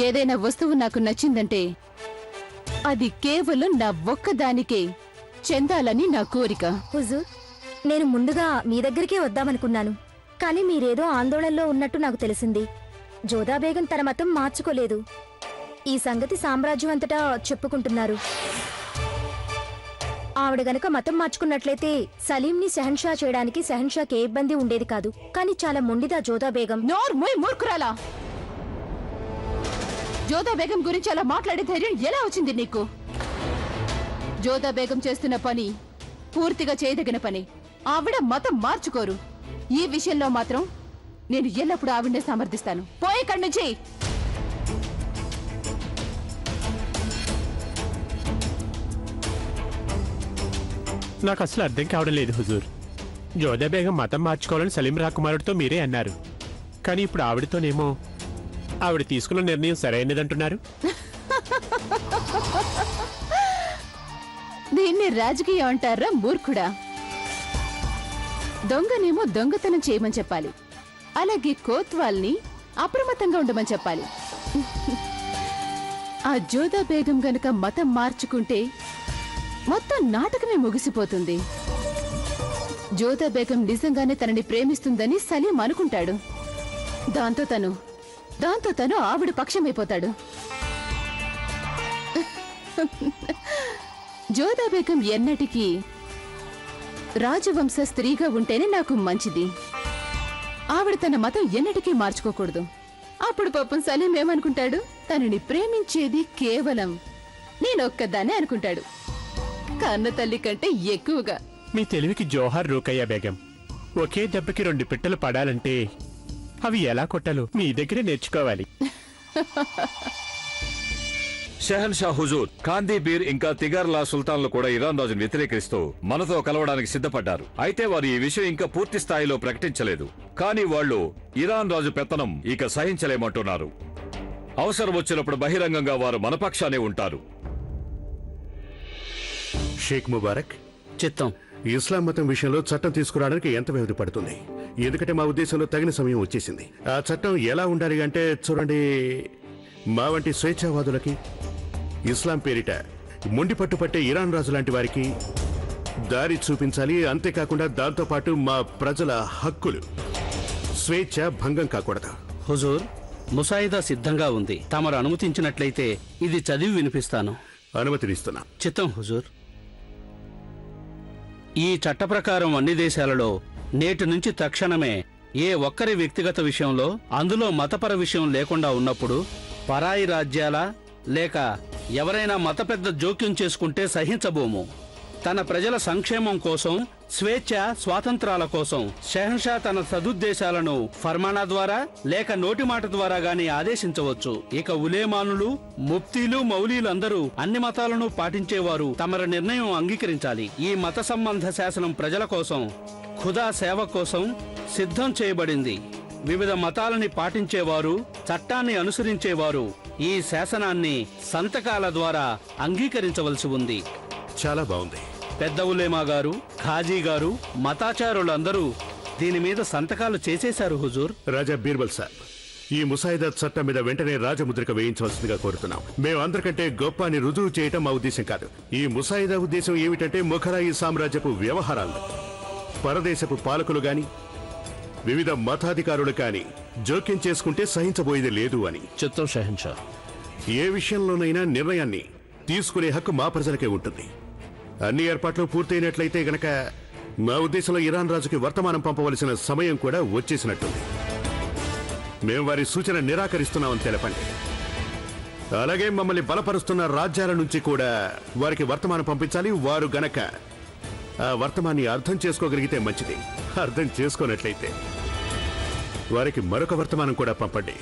ఏదైనా వస్తువు నాకు నచ్చిందంటే అది కేవలం నా ఒక్కదానికే చెందాలని నా కోరిక. హుజూర్, నేను ముందుగా మీ దగ్గరికే వద్దామనుకున్నాను. కానీ మీరేదో ఆందోళనలో ఉన్నట్టు నాకు తెలిసింది. జోదా బేగం తన మతం మార్చుకోలేదు. ఈ సంగతి సామ్రాజ్యం అంతటా చెప్పుకుంటున్నారు. ఆవిడ గనక మతం మార్చుకున్నట్లయితే సలీంని షహన్షా చేయడానికి షహన్షాకి ఏ ఇబ్బంది ఉండేది కాదు. కానీ చాలా మొండిదా జోదా బేగం. మూర్ఖురాలా! జోదా బేగం గురించి అలా మాట్లాడే ధైర్యం ఎలా వచ్చింది నీకు? జోదా బేగం చేస్తున్న పని పూర్తిగా చేయదగిన పని. ఆవిడ మతం మార్చుకోరు. ఈ విషయంలో మాత్రం నేను ఎల్లప్పుడూ ఆవిడనే సమర్థిస్తాను. పోయి ఇక్కడి నుంచి. నాకు అసలు అర్థం కావడం లేదు హుజూర్. జోదా బేగం మతం మార్చుకోవాలని సలీం రాకుమారుడితో మీరే అన్నారు. కానీ ఇప్పుడు ఆవిడతోనేమో ఆవిడ తీసుకున్న నిర్ణయం సరైనదంటున్నారు. దీన్ని రాజకీయం అంటారా మూర్ఖుడా? దొంగనేమో దొంగతనం చేయమని చెప్పాలి, అలాగే కోత్వాల్ని అప్రమత్తంగా ఉండమని చెప్పాలి. ఆ జోదా బేగం గనక మతం మార్చుకుంటే మొత్తం నాటకమే ముగిసిపోతుంది. జోదా బేగం నిజంగానే తనని ప్రేమిస్తుందని సలీం అనుకుంటాడు. దాంతో తను ఆవిడ పక్షమైపోతాడు. జోదా బేగం ఎన్నటికీ రాజవంశ స్త్రీగా ఉంటేనే నాకు మంచిది. ఆవిడ తన మతం ఎన్నటికీ మార్చుకోకూడదు. అప్పుడు పాపం సలీం ఏమనుకుంటాడు? తనని ప్రేమించేది కేవలం నేనొక్కదాన్నే అనుకుంటాడు, కన్న తల్లి కంటే ఎక్కువగా. మీ తెలివికి జోహార్ రూకయ్య బేగం. ఒకే దెబ్బకి 2 పిట్టలు పడాలంటే అవి ఎలా కొట్టాలో మీ దగ్గరే నేర్చుకోవాలి. షహన్షా హుజూర్, కాందీబీర్ ఇంకా తిగార్లా సుల్తాన్లు కూడా ఇరాన్ రాజును వ్యతిరేకిస్తూ మనతో కలవడానికి సిద్ధపడ్డారు. అయితే వారు ఈ విషయం ఇంకా పూర్తి స్థాయిలో ప్రకటించలేదు. కానీ వాళ్ళు ఇరాన్ రాజు పెత్తనం ఇక సహించలేమంటున్నారు. అవసరం వచ్చినప్పుడు బహిరంగంగా వారు మన పక్షానే ఉంటారు. షేక్ ముబారక్, చిత్తం. ఇస్లాం మతం విషయంలో చట్టం తీసుకురావడానికి ఎంత వ్యవధి పడుతుంది? ఎందుకంటే మా ఉద్దేశంలో తగిన సమయం వచ్చేసింది. ఆ చట్టం ఎలా ఉండాలి అంటే, చూడండి, మా వంటి స్వేచ్ఛావాదులకి, ఇస్లాం పేరిట మొండి పట్టుపట్టే ఇరాన్ రాజు లాంటి వారికి దారి చూపించాలి. అంతేకాకుండా దాంతోపాటు మా ప్రజల హక్కులు, స్వేచ్ఛ భంగం కాకూడదు. హుజూర్, ముసాయిదా సిద్ధంగా ఉంది. తమరు అనుమతించినట్లయితే ఇది చదివి వినిపిస్తాను. అనుమతినిస్తున్నా. చిత్తం హుజూర్. ఈ చట్ట ప్రకారం అన్ని దేశాలలో నేటి నుంచి తక్షణమే ఏ ఒక్కరి వ్యక్తిగత విషయంలో, అందులో మతపర విషయం లేకుండా ఉన్నప్పుడు, పరాయి రాజ్యాల లేక ఎవరైనా మత పెద్ద జోక్యం చేసుకుంటే సహించబోము. తన ప్రజల సంక్షేమం కోసం, స్వేచ్ఛ స్వాతంత్రాల కోసం షహన్షా తన సదుద్దేశాలను ఫర్మానా ద్వారా లేక నోటి మాట ద్వారా గాని ఆదేశించవచ్చు. ఇక ఉలేమానులు, ముఫ్తీలు, మౌలీలందరూ అన్ని మతాలను పాటించేవారు తమరి నిర్ణయం అంగీకరించాలి. ఈ మత సంబంధ శాసనం ప్రజల కోసం, ఖుదా సేవ కోసం సిద్ధం చేయబడింది. వివిధ మతాలని పాటించేవారు, చట్టాన్ని అనుసరించేవారు ఈ శాసనాన్ని సంతకాల ద్వారా అంగీకరించవలసి ఉంది. చాలా బాగుంది. పెద్ద ఉలేమా గారు, ఖాజీ గారు, మతాచారులందరూ దీని మీద సంతకాలు చేసేశారు హుజూర్. రాజా బీర్బల్ సాబ్, ఈ ముసాయిదా చట్టం మీద వెంటనే రాజముద్రిక వేయించవలసిందిగా కోరుతున్నాం. మేము అందరికంటే గొప్ప అని రుజువు చేయటం మా ఉద్దేశం కాదు. ఈ ముసాయిదా ఉద్దేశం ఏమిటంటే, మొఘలాయి సామ్రాజ్యపు వ్యవహారాల్లో పరదేశపు పాలకులు గాని, వివిధ మతాధికారులు కాని జోక్యం చేసుకుంటే సహించబోయేది లేదు అని. చిత్తం షహన్షా. ఏ విషయంలోనైనా నిర్ణయాన్ని తీసుకునే హక్కు మా ప్రజలకే ఉంటుంది. అన్ని ఏర్పాట్లు పూర్తయినట్లయితే గనక మా ఉద్దేశంలో ఇరాన్ రాజుకి వర్తమానం పంపవలసిన సమయం కూడా వచ్చేసినట్టుంది. మేము వారి సూచన నిరాకరిస్తున్నామని తెలపండి. అలాగే మమ్మల్ని బలపరుస్తున్న రాజ్యాల నుంచి కూడా వారికి వర్తమానం పంపించాలి. వారు గనక ఆ వర్తమాన్ని అర్థం చేసుకోగలిగితే మంచిది. అర్థం చేసుకోనట్లయితే వారికి మరొక వర్తమానం కూడా పంపండి.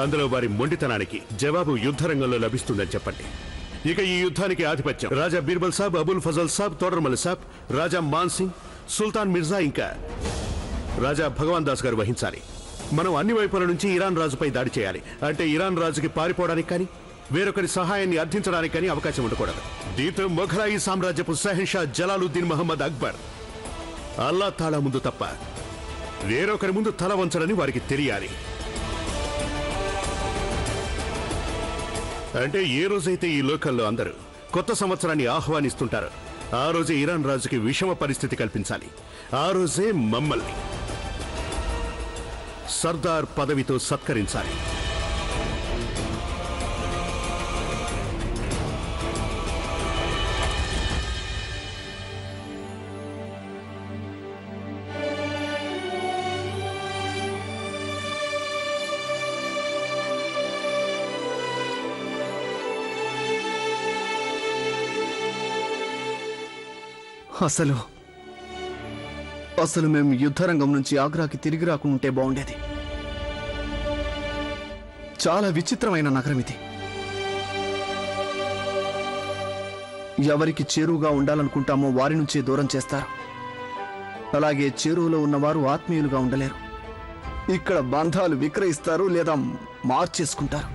అందులో వారి మొండితనానికి జవాబు యుద్ధరంగంలో లభిస్తుందని చెప్పండి. ఇక ఈ యుద్ధానికి ఆధిపత్యం రాజా బీర్బల్ సాబ్, అబుల్ ఫజల్ సాబ్, తోడర్మల్ సాబ్, రాజా మాన్ సింగ్, సుల్తాన్ మిర్జా ఇంకా రాజా భగవాన్ దాస్ గారు వహించాలి. మనం అన్ని వైపుల నుంచి ఇరాన్ రాజుపై దాడి చేయాలి. అంటే ఇరాన్ రాజుకి పారిపోవడానికి కానీ, వేరొకరి సహాయాన్ని అర్థించడానికి కానీ అవకాశం ఉండకూడదు. దీంతో మొఘలాయి సామ్రాజ్యపు షహన్షా జలాలుద్దీన్ మహమ్మద్ అక్బర్ అల్లా తాలా ముందు తప్ప వేరొకరి ముందు తల వంచడని వారికి తెలియాలి. అంటే ఏ రోజైతే ఈ లోకల్లో అందరూ కొత్త సంవత్సరాన్ని ఆహ్వానిస్తుంటారో ఆ రోజే ఇరాన్ రాజుకి విషమ పరిస్థితి కల్పించాలి. ఆ రోజే మమ్మల్ని సర్దార్ పదవితో సత్కరించాలి. అసలు మేము యుద్ధరంగం నుంచి ఆగ్రాకి తిరిగి రాకుంటే బాగుండేది. చాలా విచిత్రమైన నగరం ఇది. ఎవరికి చేరువుగా ఉండాలనుకుంటామో వారి నుంచే దూరం చేస్తారు. అలాగే చేరువులో ఉన్నవారు ఆత్మీయులుగా ఉండలేరు. ఇక్కడ బంధాలు విక్రయిస్తారు లేదా మార్చేసుకుంటారు.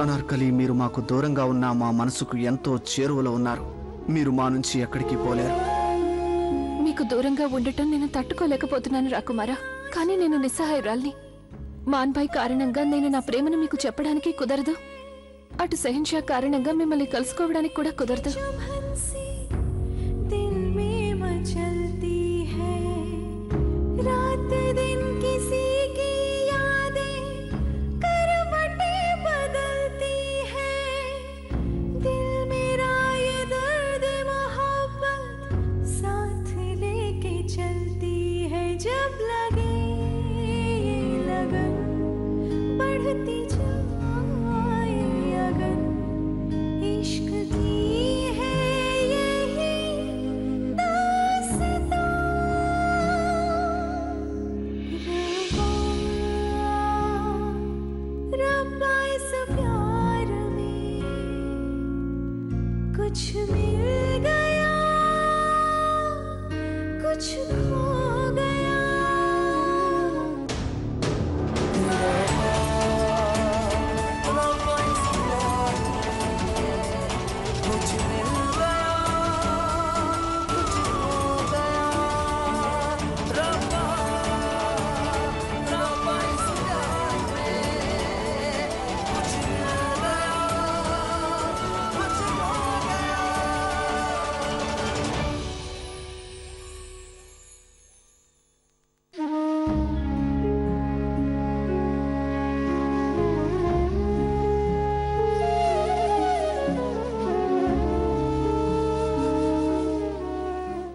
అనార్కలి, మీరు మాకు దూరంగా ఉన్న మా మనసుకు ఎంతో చేరువలో ఉన్నారు. మీరు మా నుంచి ఎక్కడికి పోలేరు. మీకు దూరంగా ఉండటం నేను తట్టుకోలేకపోతున్నాను రాకుమారా. కానీ నేను నిస్సహాయురాల్ని. మాన్భాయ్ కారణంగా నేను నా ప్రేమను మీకు చెప్పడానికి కుదరదు. అటు సెహన్షా కారణంగా మిమ్మల్ని కలుసుకోవడానికి కూడా కుదరదు.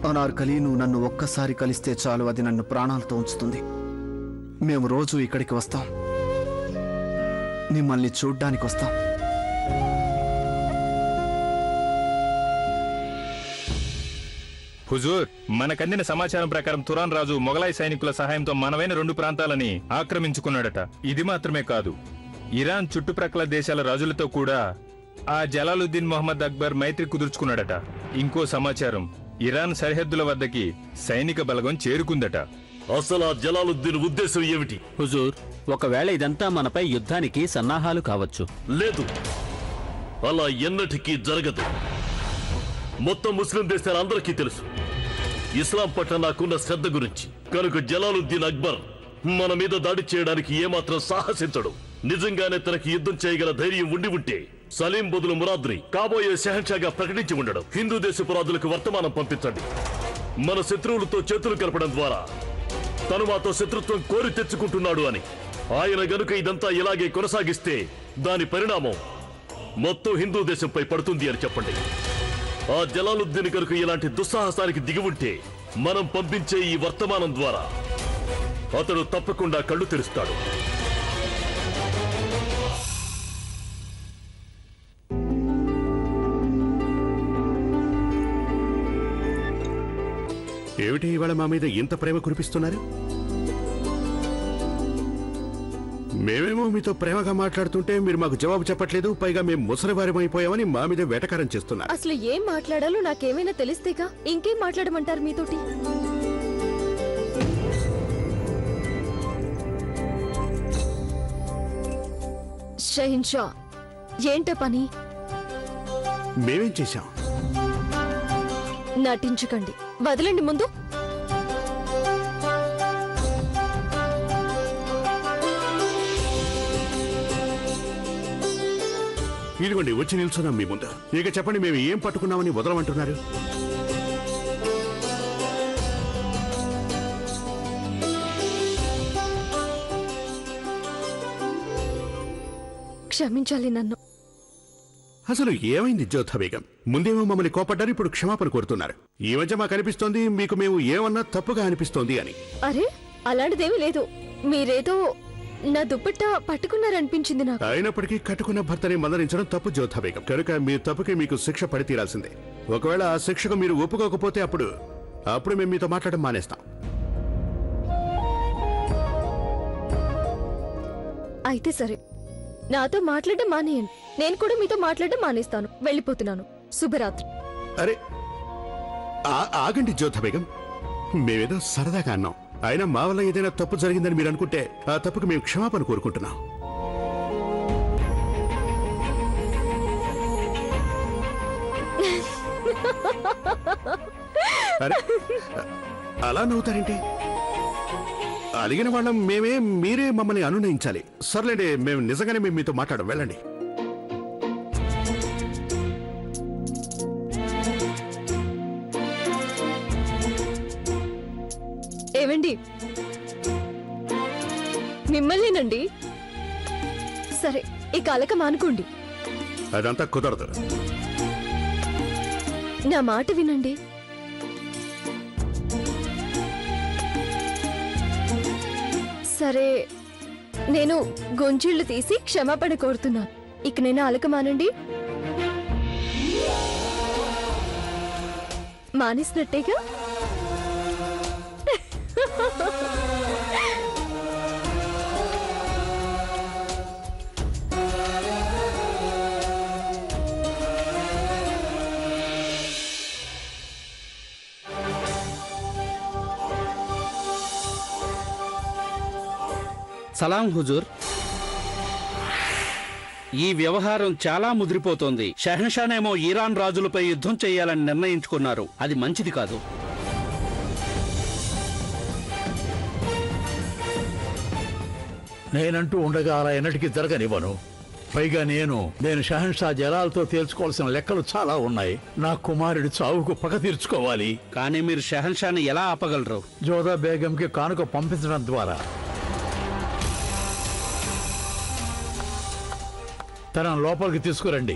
అనార్కలి, నువ్వు నన్ను ఒక్కసారి కలిస్తే చాలు, అది నన్ను ప్రాణాలతో ఉంచుతుంది. మేము రోజు ఇక్కడికి వస్తాం, మిమ్మల్ని చూడ్డానికి వస్తాం. హుజూర్, మనకందిన సమాచారం ప్రకారం తురాన్ రాజు మొఘలాయి సైనికుల సహాయంతో మనవైన 2 ప్రాంతాలని ఆక్రమించుకున్నాడట. ఇది మాత్రమే కాదు, ఇరాన్ చుట్టుప్రక్కల దేశాల రాజులతో కూడా ఆ జలాలుద్దీన్ మొహమ్మద్ అక్బర్ మైత్రి కుదుర్చుకున్నాడట. ఇంకో సమాచారం, ఇరాన్ సరిహద్దుల వద్దకి సైనిక బలగం చేరుకుందట. అసలు ఆ జలాలుద్దీన్ ఉద్దేశం ఏమిటి? హుజూర్, ఒకవేళ ఇదంతా మనపై యుద్ధానికి సన్నాహాలు కావచ్చు. లేదు, అలా ఎన్నటికీ జరగదు. మొత్తం ముస్లిం దేశాలందరికీ తెలుసు ఇస్లాం పట్ల నాకున్న శ్రద్ధ గురించి. కనుక జలాలుద్దీన్ అక్బర్ మన మీద దాడి చేయడానికి ఏమాత్రం సాహసించడు. నిజంగానే తనకి యుద్ధం చేయగల ధైర్యం ఉండి ఉంటే సలీం బదులు మురాద్ని కాబోయే షహన్షాగా ప్రకటించి ఉండడం. హిందూ దేశపు రాజులకు వర్తమానం పంపించండి. మన శత్రువులతో చేతులు కలపడం ద్వారా తను మాతో శత్రుత్వం కోరి తెచ్చుకుంటున్నాడు అని. ఆయన గనుక ఇదంతా ఇలాగే కొనసాగిస్తే దాని పరిణామం మొత్తం హిందూ దేశంపై పడుతుంది అని చెప్పండి. ఆ జలాలుద్దీన్ కనుక ఇలాంటి దుస్సాహసానికి దిగి ఉంటే మనం పంపించే ఈ వర్తమానం ద్వారా అతడు తప్పకుండా కళ్ళు తెరుస్తాడు. ఏమిటి ఇవాళ మా మీద ఇంత ప్రేమ కురిపిస్తున్నారు? మేమేమో మీతో ప్రేమగా మాట్లాడుతుంటే మీరు మాకు జవాబు చెప్పట్లేదు. పైగా మేము ముసలివారమైపోయామని మా మీద వేటకారం చేస్తున్నారు. అసలు ఏం మాట్లాడాలో నాకేమైనా తెలిస్తేగా ఇంకేం మాట్లాడమంటారు మీతోటి? షహిన్షా, ఏంటో పని? మేమేం చేశాం? నటించకండి, వదలండి ముందు. ఇదిగోండి వచ్చి నిల్చున్నాం మీ ముందు. ఇక చెప్పండి, మేము ఏం పట్టుకున్నామని వదలమంటున్నారు? క్షమించాలి నన్ను. అసలు ఏమైంది జ్యోతా బేగం? ముందేమో మమ్మల్ని కోపడ్డారు, ఇప్పుడు క్షమాపణ కోరుతున్నారు. ఈ మధ్య మాకు అనిపిస్తోంది మీకు మేము ఏమన్నా తప్పుగా అనిపిస్తోంది అని. అరే, అలాంటిదేమీ లేదు. మీరేదో నా దుప్పట్ట పట్టుకున్నారనిపించింది నాకు. అయినప్పటికీ కట్టుకున్న భర్తని మందలించడం తప్పు జ్యోతా బేగం. కనుక మీ తప్పుకి మీకు శిక్ష పడి తీరాల్సిందే. ఒకవేళ ఆ శిక్షకు మీరు ఒప్పుకోకపోతే అప్పుడు మేము మీతో మాట్లాడడం మానేస్తాం. అయితే సరే, నాతో మాట్లాడడం మానేయండి. నేను కూడా మీతో మాట్లాడడం మానేస్తాను. వెళ్ళిపోతున్నాను. శుభరాత్రి. అరే ఆగండి జ్యోతా బేగం, మేమేదో సరదాగా అన్నాం. అయినా మా వల్ల ఏదైనా తప్పు జరిగిందని మీరు అనుకుంటే ఆ తప్పుకు మేము క్షమాపణ కోరుకుంటున్నాం. అరే అలా నవ్వుతారేంటి? అడిగిన వాళ్ళం మేమే, మీరే మమ్మల్ని అనునయించాలి. సర్లేండి, మేము నిజంగానే మేము మీతో మాట్లాడం. వెళ్ళండి. ఏవండి, మిమ్మల్నేనండి. సరే, ఈ కలక మానుకోండి. అదంతా కుదరదు. నా మాట వినండి. సరే, నేను గొంజిళ్లు తీసి క్షమాపణ కోరుతున్నాను. ఇక నేను అలక మానండి. మానేసినట్టేగా? సలాం హుజూర్. ఈ వ్యవహారం చాలా ముదిరిపోతోంది. షహన్షానేమో ఇరాన్ రాజులపై యుద్ధం చేయాలని నిర్ణయించుకున్నారు. అది మంచిది కాదు. నేనంటూ ఉండగా అలా ఎన్నటికీ జరగనివ్వను. పైగా నేను షహన్షా జలాల్తో తేల్చుకోవాల్సిన లెక్కలు చాలా ఉన్నాయి. నా కుమారుడి చావుకు పగ తీర్చుకోవాలి. కానీ మీరు షహన్షాని ఎలా ఆపగలరు? జోదా బేగంకి కానుక పంపించడం ద్వారా. తనను లోపలికి తీసుకురండి.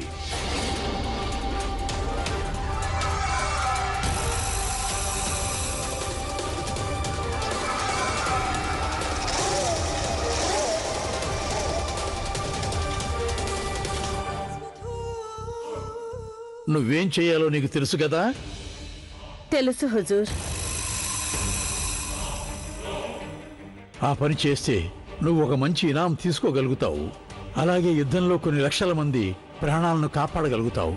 నువ్వేం చేయాలో నీకు తెలుసు కదా? తెలుసు హుజూర్. ఆ పని చేస్తే నువ్వు ఒక మంచి ఇనాం తీసుకోగలుగుతావు. అలాగే యుద్ధంలో కొన్ని లక్షల మంది ప్రాణాలను కాపాడగలుగుతావు.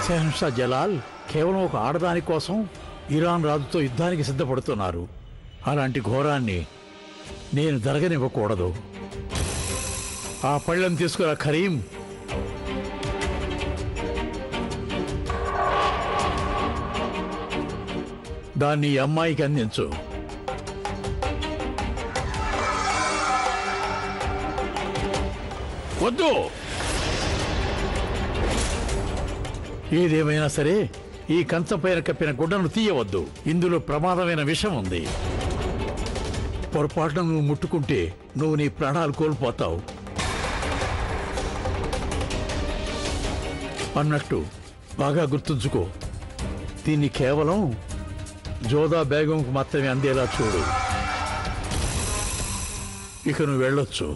షహన్షా జలాల్ కేవలం ఒక ఆడదాని కోసం ఇరాన్ రాజుతో యుద్ధానికి సిద్ధపడుతున్నారు. అలాంటి ఘోరాన్ని నేను జరగనివ్వకూడదు. ఆ పళ్ళెం తీసుకురా కరీం. దాన్ని ఈ అమ్మాయికి అందించు. వద్దు. ఏదేమైనా సరే ఈ కంచం పైన కప్పిన గుడ్డను తీయవద్దు. ఇందులో ప్రమాదమైన విషం ఉంది. పొరపాటున నువ్వు ముట్టుకుంటే నువ్వు నీ ప్రాణాలు కోల్పోతావు. అన్నట్టు బాగా గుర్తుంచుకో, దీన్ని కేవలం జోదా బేగంకు మాత్రమే అందేలా చూడు. ఇక నువ్వు వెళ్ళొచ్చు.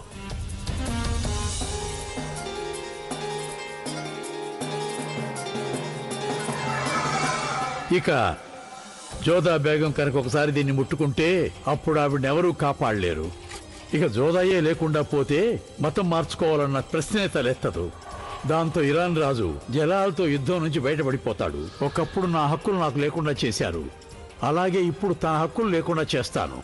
ఇక జోదా బేగం కనుక ఒకసారి దీన్ని ముట్టుకుంటే అప్పుడు ఆవిడెవరూ కాపాడలేరు. ఇక జోదాయే లేకుండా పోతే మతం మార్చుకోవాలన్న ప్రశ్నే తలెత్తదు. దాంతో ఇరాన్ రాజు జలాల్తో యుద్ధం నుంచి బయటపడిపోతాడు. ఒకప్పుడు నా హక్కులు నాకు లేకుండా చేశారు, అలాగే ఇప్పుడు తన హక్కులు లేకుండా చేస్తాను.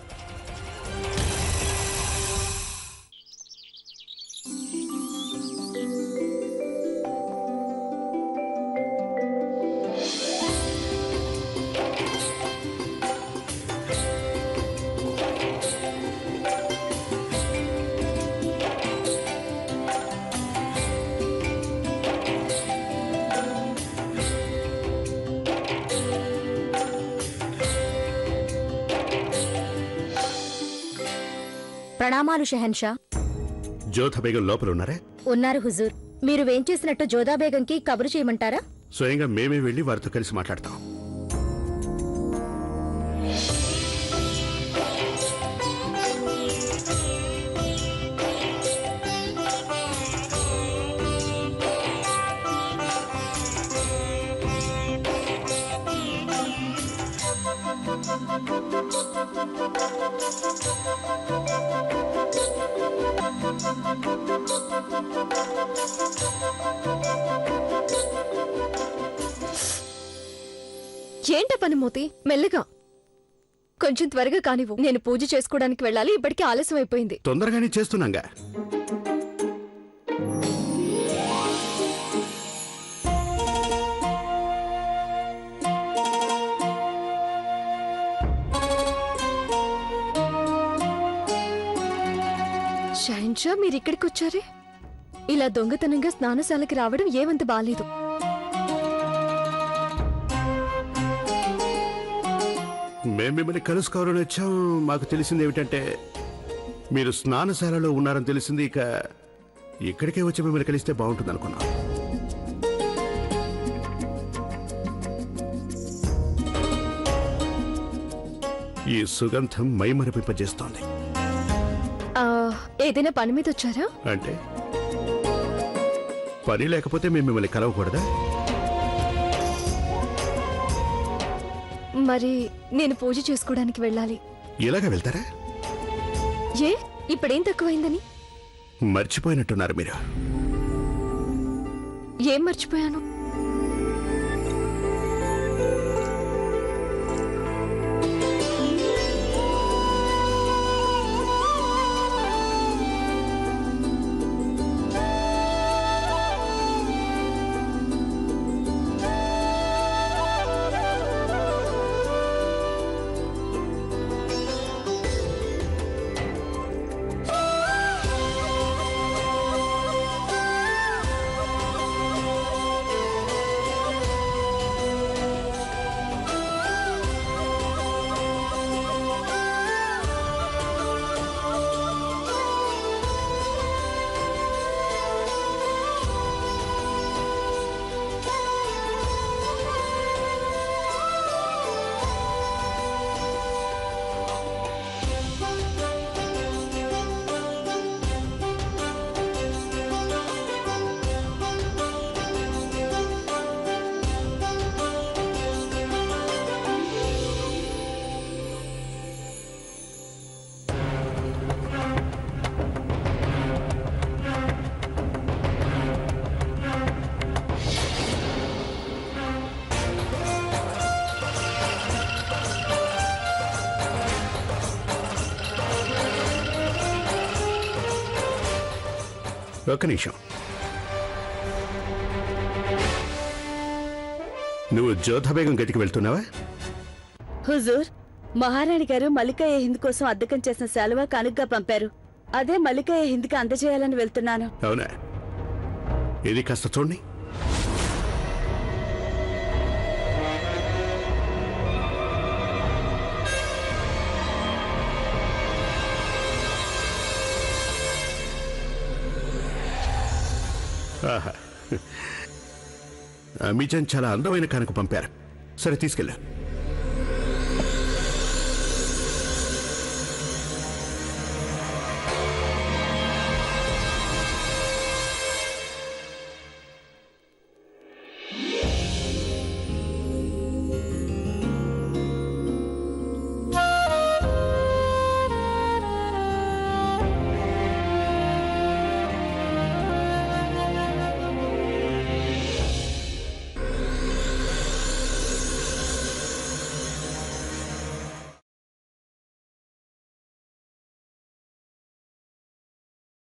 ప్రణామాలు షెహన్షా. జోధా బేగం లోపల ఉన్నారా? ఉన్నారు హుజూర్. మీరు వేంచేసినట్టు జోదా బేగంకి కబురు చేయమంటారా? స్వయంగా మేమే వెళ్ళి వారితో కలిసి మాట్లాడతాం. ఏంట పని మోతి? మెల్లగా కొంచెం త్వరగా కానివ్వు. నేను పూజ చేసుకోవడానికి వెళ్ళాలి. ఇప్పటికే ఆలస్యం అయిపోయింది. తొందరగానే చేస్తున్నాగా. షహన్షా, మీరు ఇక్కడికి వచ్చారే? ఇలా దొంగతనంగా స్నానశాలకి రావడం ఏమంత బాలేదు. మేము మిమ్మల్ని కలుసుకోవాలని వచ్చాం. మాకు తెలిసింది ఏమిటంటే మీరు స్నానశాలలో ఉన్నారని తెలిసింది. ఇక ఇక్కడికే వచ్చి మిమ్మల్ని కలిస్తే బాగుంటుంది అనుకున్నాం. ఈ సుగంధం మైమరిపింపజేస్తోంది. ఏదైనా పని మీద వచ్చారా? అంటే పని లేకపోతే మేము మిమ్మల్ని కలవకూడదా? మరి నేను పూజ చేసుకోవడానికి వెళ్ళాలి. ఇలాగా వెళ్తారా? ఏ ఇప్పుడేం తక్కువైందని? మర్చిపోయినట్టున్నారు మీరు. ఏం మర్చిపోయాను? ఒక్క నిమిషం. నువ్వు జోధా బేగం గదికి వెళ్తున్నావా? హుజూర్, మహారాణి గారు మల్లికా-ఏ హింద్ కోసం అద్దెకం చేసిన శాలువా కానుకగా పంపారు. అదే మల్లికా-ఏ హింద్కి అందజేయాలని వెళ్తున్నాను. అవునా? ఇది కాస్త చూడండి. ఆహా, అమీజాన్ చాలా అందమైన కానుక పంపారు. సరే, తీసుకెళ్ళా.